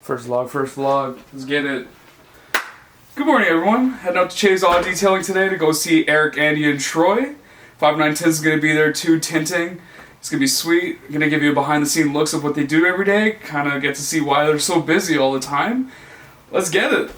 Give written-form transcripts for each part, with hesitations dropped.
First vlog. Let's get it. Good morning, everyone. Heading out to Chaves Auto Detailing today to go see Eric, Andy, and Troy. 591 is going to be there too, tinting. It's going to be sweet. I'm going to give you a behind-the-scenes looks of what they do every day. Kind of get to see why they're so busy all the time. Let's get it.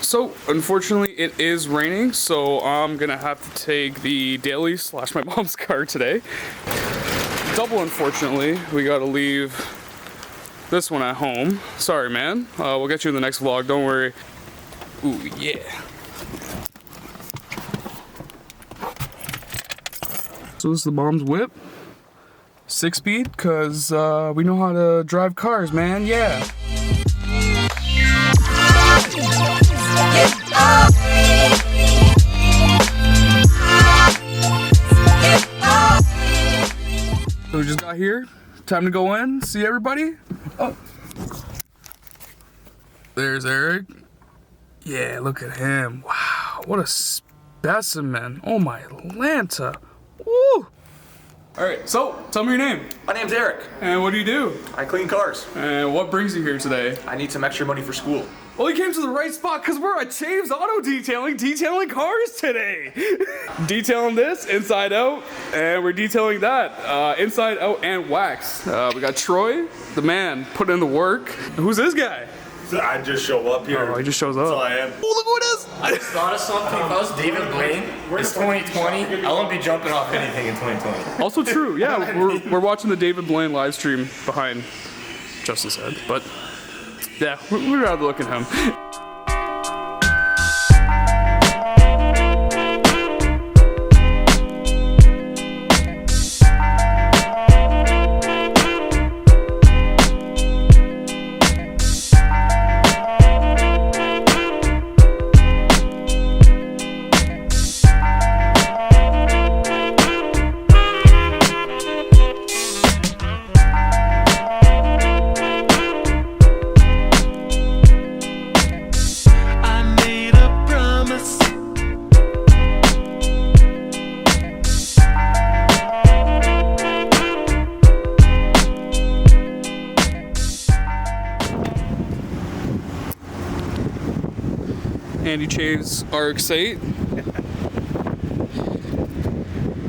So, unfortunately, it is raining, so I'm gonna have to take the daily / my mom's car today. Double unfortunately, we gotta leave this one at home. Sorry, man. We'll get you in the next vlog, don't worry. Ooh, yeah. So this is the mom's whip. 6-speed, cause we know how to drive cars, man, yeah. So we just got here. Time to go in, see everybody. Oh. There's Eric. Yeah, look at him. Wow, what a specimen. Oh my Lanta. Woo! Alright, so tell me your name. My name's Eric. And what do you do? I clean cars. And what brings you here today? I need some extra money for school. Well, you came to the right spot because we're at Chaves Auto detailing cars today. Detailing this inside out, and we're detailing that inside out and wax. We got Troy, the man, put in the work. Who's this guy? I just show up here. Oh, he just shows up. That's all I am. Oh, look who it is! I just thought of something. If I was David Blaine, it's 2020. I wouldn't be jumping off anything in 2020. Also true, yeah. We're watching the David Blaine live stream behind Justin's head, but yeah, we'd rather look at him. Andy Chaves RX-8.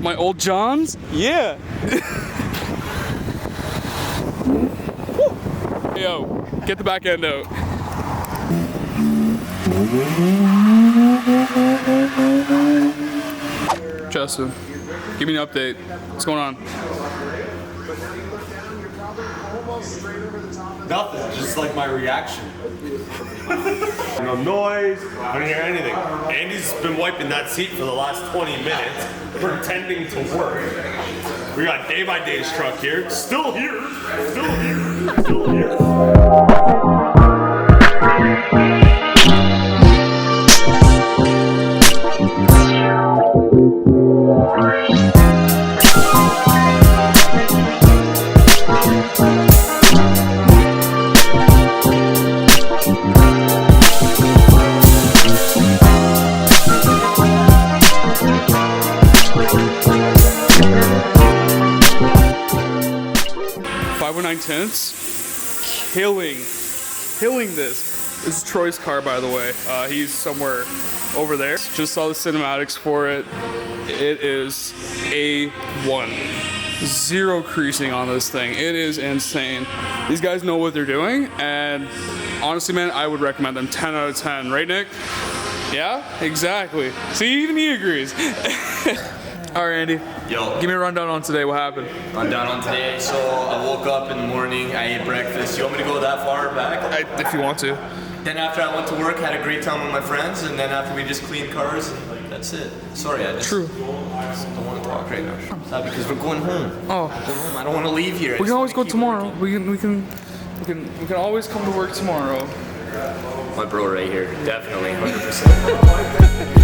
My old Johns? Yeah. Yo, get the back end out. Justin, give me an update. What's going on? Nothing, just like my reaction. No noise, I don't hear anything. Andy's been wiping that seat for the last 20 minutes, pretending to work. We got Day by Day's truck here, still here. 519 tints, killing this. This is Troy's car, by the way. He's somewhere over there. Just saw the cinematics for it. It is A1. Zero creasing on this thing. It is insane. These guys know what they're doing, and honestly, man, I would recommend them 10 out of 10. Right, Nick? Yeah, exactly. See, even he agrees. All right, Andy. Yo. Give me a rundown on today. What happened? Rundown on today. So I woke up in the morning. I ate breakfast. You want me to go that far back? If you want to. Then after I went to work, had a great time with my friends, and then after we just cleaned cars, and that's it. Sorry, I just don't want to talk right now. Not because we're going home. Oh. We're going home. I don't want to leave here. We can always go tomorrow. We can always come to work tomorrow. My bro right here, definitely, 100%.